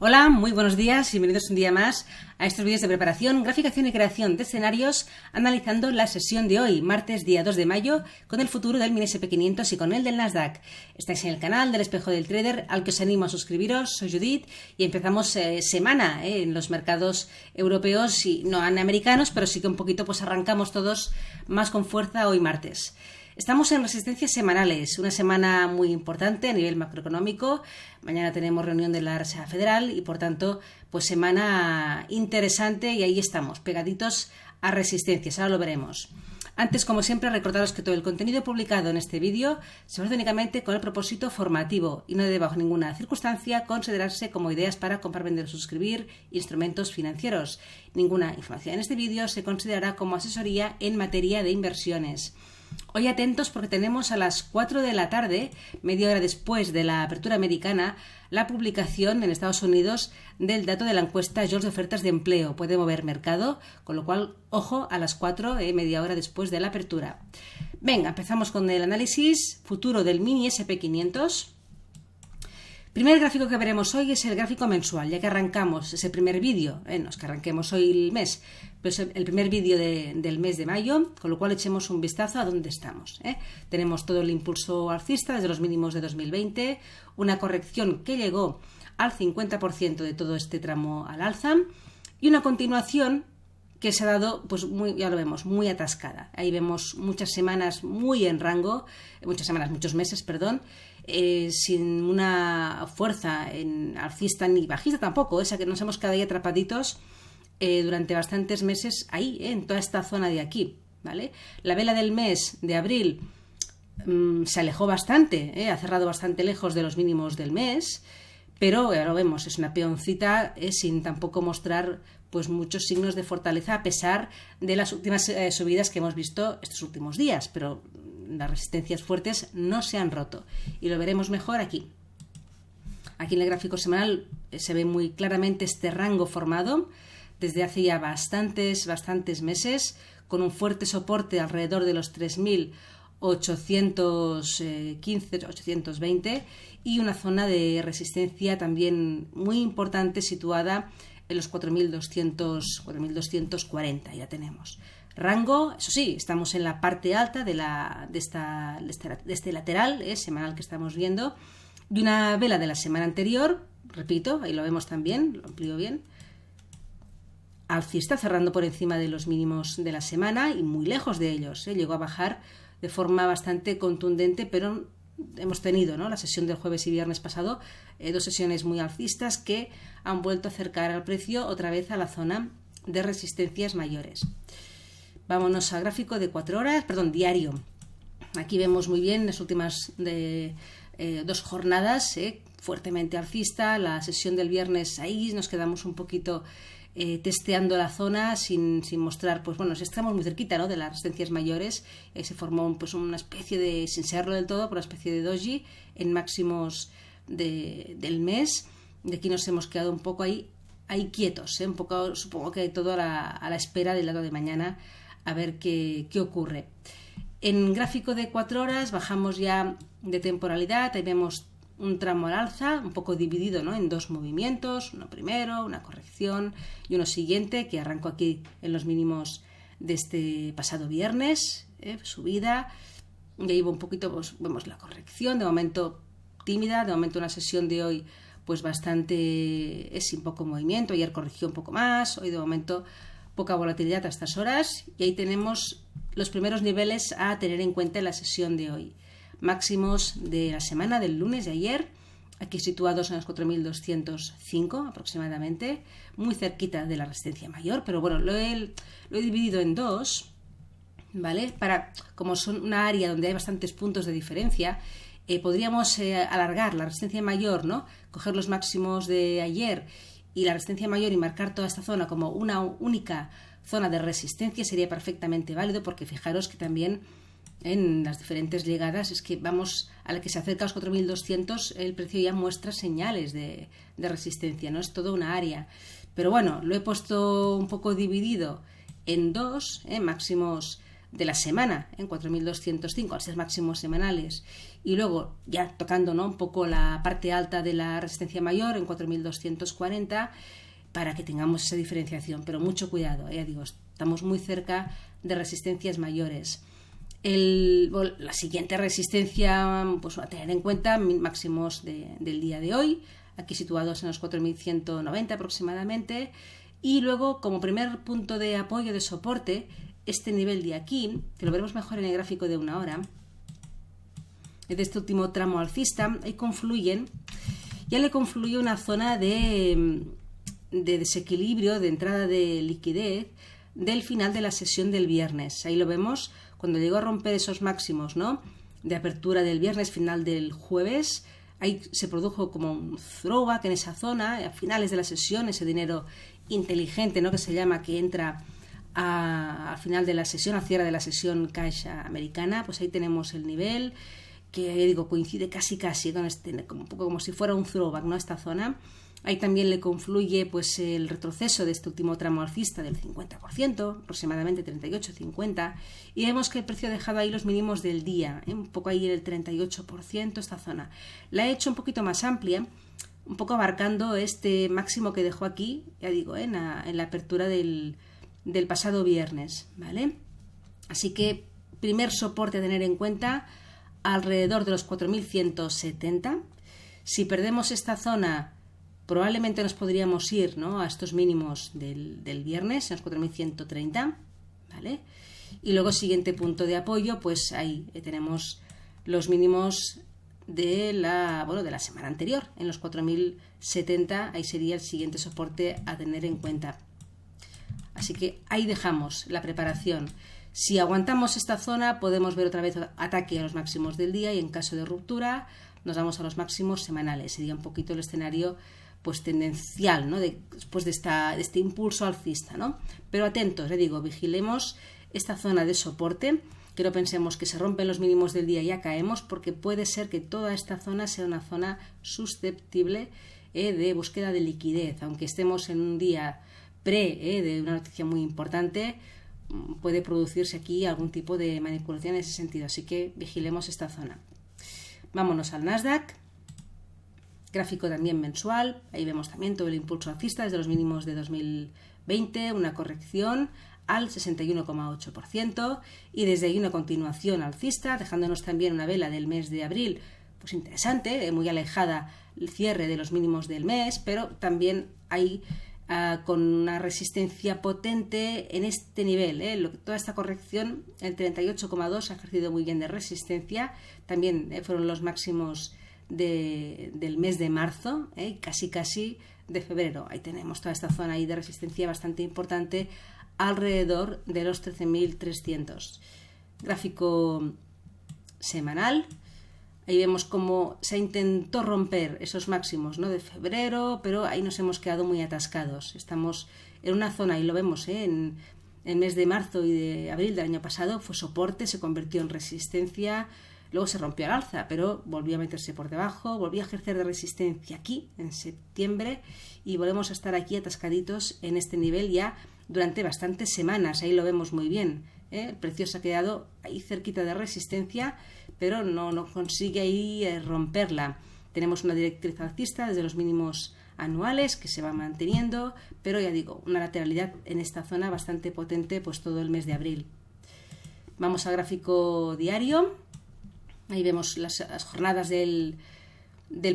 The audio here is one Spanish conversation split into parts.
Hola, muy buenos días y bienvenidos un día más a estos vídeos de preparación, graficación y creación de escenarios analizando la sesión de hoy, martes día 2 de mayo, con el futuro del mini SP500 y con el del Nasdaq. Estáis en el canal del Espejo del Trader al que os animo a suscribiros, soy Judith y empezamos semana en los mercados europeos y no americanos, pero sí que un poquito pues arrancamos todos más con fuerza hoy martes. Estamos en resistencias semanales, una semana muy importante a nivel macroeconómico. Mañana tenemos reunión de la Reserva Federal y, por tanto, pues semana interesante y ahí estamos, pegaditos a resistencias. Ahora lo veremos. Antes, como siempre, recordaros que todo el contenido publicado en este vídeo se hace únicamente con el propósito formativo y no debe bajo ninguna circunstancia considerarse como ideas para comprar, vender o suscribir instrumentos financieros. Ninguna información en este vídeo se considerará como asesoría en materia de inversiones. Hoy atentos porque tenemos a las 4 de la tarde, media hora después de la apertura americana, la publicación en Estados Unidos del dato de la encuesta Jobs de ofertas de empleo. Puede mover mercado, con lo cual, ojo, a las 4, media hora después de la apertura. Venga, empezamos con el análisis futuro del mini SP500. Primer gráfico que veremos hoy es el gráfico mensual, ya que arrancamos ese primer vídeo, no es que arranquemos hoy el mes, pero es el primer vídeo del mes de mayo, con lo cual echemos un vistazo a dónde estamos. Tenemos todo el impulso alcista desde los mínimos de 2020, una corrección que llegó al 50% de todo este tramo al alza y una continuación que se ha dado, pues ya lo vemos, muy atascada. Ahí vemos muchas semanas muy en rango, muchos meses, sin una fuerza en alcista ni bajista tampoco, esa que nos hemos quedado ahí atrapaditos durante bastantes meses ahí, en toda esta zona de aquí, ¿vale? La vela del mes de abril se alejó bastante, ha cerrado bastante lejos de los mínimos del mes, pero ya lo vemos, es una peoncita sin tampoco mostrar pues muchos signos de fortaleza a pesar de las últimas subidas que hemos visto estos últimos días, pero las resistencias fuertes no se han roto y lo veremos mejor aquí. Aquí en el gráfico semanal se ve muy claramente este rango formado desde hace ya bastantes meses, con un fuerte soporte alrededor de los 3.815, 820 y una zona de resistencia también muy importante situada en los 4.240, ya tenemos. Rango, eso sí, estamos en la parte alta de este lateral semanal que estamos viendo, de una vela de la semana anterior, repito, ahí lo vemos también, lo amplío bien, alcista cerrando por encima de los mínimos de la semana y muy lejos de ellos, llegó a bajar de forma bastante contundente, pero hemos tenido, ¿no?, la sesión del jueves y viernes pasado, dos sesiones muy alcistas que han vuelto a acercar al precio otra vez a la zona de resistencias mayores. Vámonos al gráfico de 4 horas, diario. Aquí vemos muy bien las últimas dos jornadas, fuertemente alcista. La sesión del viernes ahí nos quedamos un poquito testeando la zona sin mostrar, pues bueno, estamos muy cerquita, ¿no?, de las resistencias mayores. Se formó pues una especie de, sin serlo del todo, pero una especie de doji en máximos del mes. De aquí nos hemos quedado un poco ahí quietos, un poco, supongo que todo a la espera del dato de mañana, a ver qué ocurre. En gráfico de 4 horas bajamos ya de temporalidad, ahí vemos un tramo al alza, un poco dividido, ¿no?, en dos movimientos, uno primero, una corrección y uno siguiente, que arrancó aquí en los mínimos de este pasado viernes, subida, y ahí un poquito, pues, vemos la corrección, de momento tímida, de momento una sesión de hoy pues bastante, sin poco movimiento, ayer corrigió un poco más, hoy de momento poca volatilidad a estas horas, y ahí tenemos los primeros niveles a tener en cuenta en la sesión de hoy. Máximos de la semana del lunes de ayer, aquí situados en los 4.205 aproximadamente, muy cerquita de la resistencia mayor, pero bueno, lo he dividido en dos, ¿vale? Como son una área donde hay bastantes puntos de diferencia, podríamos alargar la resistencia mayor, ¿no?, coger los máximos de ayer y la resistencia mayor y marcar toda esta zona como una única zona de resistencia, sería perfectamente válido, porque fijaros que también en las diferentes llegadas es que vamos a la que se acerca a los 4.200, el precio ya muestra señales de resistencia, no es todo una área, pero bueno, lo he puesto un poco dividido en dos, máximos de la semana, en 4.205, al ser máximos semanales, y luego ya tocando, ¿no?, un poco la parte alta de la resistencia mayor en 4.240, para que tengamos esa diferenciación, pero mucho cuidado, ya digo, estamos muy cerca de resistencias mayores. La siguiente resistencia, pues a tener en cuenta, máximos del día de hoy, aquí situados en los 4.190 aproximadamente, y luego como primer punto de apoyo, de soporte, este nivel de aquí, que lo veremos mejor en el gráfico de 1 hora, de este último tramo alcista, ahí confluyen, ya le confluye una zona de desequilibrio, de entrada de liquidez del final de la sesión del viernes. Ahí lo vemos cuando llegó a romper esos máximos, ¿no?, de apertura del viernes, final del jueves. Ahí se produjo como un throwback en esa zona, a finales de la sesión, ese dinero inteligente, ¿no?, que se llama, que entra al final de la sesión, al cierre de la sesión cash americana. Pues ahí tenemos el nivel que, digo, coincide casi con un poco como si fuera un throwback, ¿no?, esta zona. Ahí también le confluye pues el retroceso de este último tramo alcista del 50%, aproximadamente 38,50, y vemos que el precio ha dejado ahí los mínimos del día, un poco ahí el 38%, esta zona. La he hecho un poquito más amplia, un poco abarcando este máximo que dejó aquí, ya digo, en la apertura del pasado viernes, ¿vale? Así que primer soporte a tener en cuenta, alrededor de los 4.170. Si perdemos esta zona, probablemente nos podríamos ir, ¿no?, a estos mínimos del viernes, en los 4.130, ¿vale? Y luego, siguiente punto de apoyo, pues ahí tenemos los mínimos de la semana anterior, en los 4.070, ahí sería el siguiente soporte a tener en cuenta. Así que ahí dejamos la preparación. Si aguantamos esta zona, podemos ver otra vez ataque a los máximos del día, y en caso de ruptura nos vamos a los máximos semanales. Sería un poquito el escenario pues tendencial, ¿no?, después de este impulso alcista, ¿no? Pero atentos, le digo, vigilemos esta zona de soporte, que no pensemos que se rompen los mínimos del día y ya caemos, porque puede ser que toda esta zona sea una zona susceptible de búsqueda de liquidez. Aunque estemos en un día de una noticia muy importante, puede producirse aquí algún tipo de manipulación en ese sentido, así que vigilemos esta zona. Vámonos al Nasdaq. Gráfico también mensual, ahí vemos también todo el impulso alcista desde los mínimos de 2020, una corrección al 61,8%, y desde ahí una continuación alcista, dejándonos también una vela del mes de abril, pues interesante, muy alejada el cierre de los mínimos del mes, pero también hay con una resistencia potente en este nivel. Toda esta corrección, el 38,2 ha ejercido muy bien de resistencia, también fueron los máximos del mes de marzo, casi de febrero. Ahí tenemos toda esta zona ahí de resistencia bastante importante, alrededor de los 13.300. Gráfico semanal, ahí vemos cómo se intentó romper esos máximos, ¿no?, de febrero, pero ahí nos hemos quedado muy atascados. Estamos en una zona, y lo vemos en el mes de marzo y de abril del año pasado, fue soporte, se convirtió en resistencia. Luego se rompió al alza, pero volvió a meterse por debajo, volvió a ejercer de resistencia aquí en septiembre, y volvemos a estar aquí atascaditos en este nivel ya durante bastantes semanas. Ahí lo vemos muy bien, El precio se ha quedado ahí cerquita de resistencia, pero no consigue ahí romperla. Tenemos una directriz alcista desde los mínimos anuales que se va manteniendo, pero ya digo, una lateralidad en esta zona bastante potente pues todo el mes de abril. Vamos al gráfico diario. Ahí vemos las jornadas del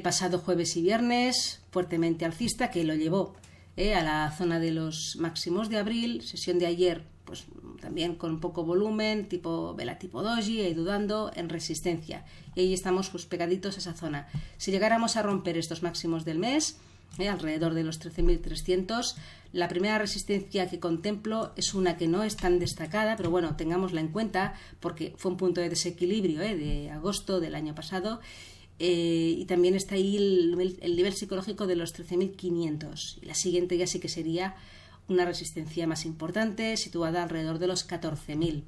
pasado jueves y viernes, fuertemente alcista, que lo llevó a la zona de los máximos de abril. Sesión de ayer, pues también con poco volumen, vela tipo doji, y dudando en resistencia. Y ahí estamos pues pegaditos a esa zona. Si llegáramos a romper estos máximos del mes, alrededor de los 13.300, la primera resistencia que contemplo es una que no es tan destacada, pero bueno, tengámosla en cuenta porque fue un punto de desequilibrio de agosto del año pasado, y también está ahí el nivel psicológico de los 13.500, y la siguiente ya sí que sería una resistencia más importante, situada alrededor de los 14.000.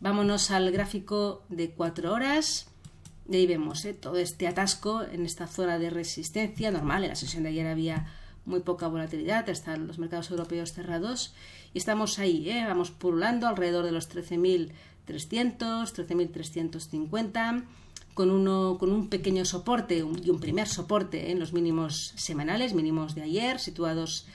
Vámonos al gráfico de 4 horas. Y ahí vemos todo este atasco en esta zona de resistencia normal. En la sesión de ayer había muy poca volatilidad, están los mercados europeos cerrados y estamos ahí, vamos pululando alrededor de los 13.300, 13.350, con un pequeño soporte y un primer soporte en los mínimos semanales, mínimos de ayer, situados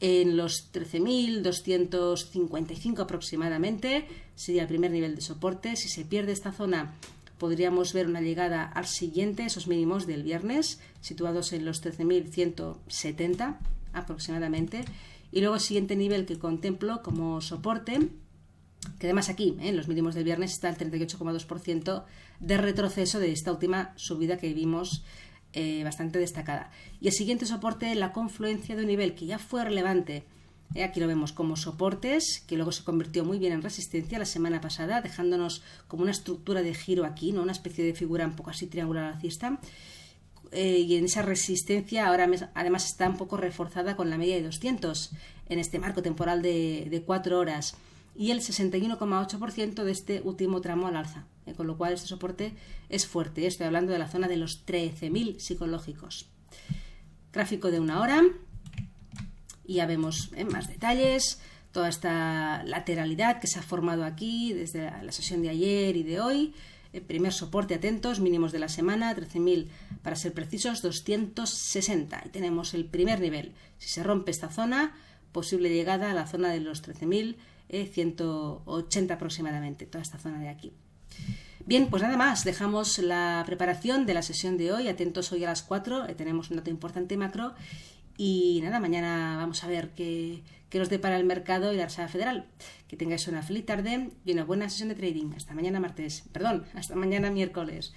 en los 13.255 aproximadamente, sería el primer nivel de soporte. Si se pierde esta zona, podríamos ver una llegada al siguiente, esos mínimos del viernes, situados en los 13.170 aproximadamente. Y luego el siguiente nivel que contemplo como soporte, que además aquí, en los mínimos del viernes, está el 38,2% de retroceso de esta última subida que vimos, bastante destacada. Y el siguiente soporte, la confluencia de un nivel que ya fue relevante, aquí lo vemos como soportes, que luego se convirtió muy bien en resistencia la semana pasada, dejándonos como una estructura de giro aquí, ¿no? Una especie de figura un poco así triangular alcista. Y en esa resistencia ahora además está un poco reforzada con la media de 200 en este marco temporal de 4 horas y el 61,8% de este último tramo al alza, con lo cual este soporte es fuerte. Estoy hablando de la zona de los 13.000 psicológicos. Gráfico de 1 hora y ya vemos en más detalles toda esta lateralidad que se ha formado aquí desde la sesión de ayer y de hoy. El primer soporte, atentos, mínimos de la semana, 13.000 para ser precisos, 260. Y tenemos el primer nivel. Si se rompe esta zona, posible llegada a la zona de los 13.180 aproximadamente, toda esta zona de aquí. Bien, pues nada más, dejamos la preparación de la sesión de hoy. Atentos, hoy a las 4, tenemos un dato importante macro. Y nada, mañana vamos a ver qué nos depara el mercado y la Reserva Federal. Que tengáis una feliz tarde y una buena sesión de trading. Hasta mañana miércoles.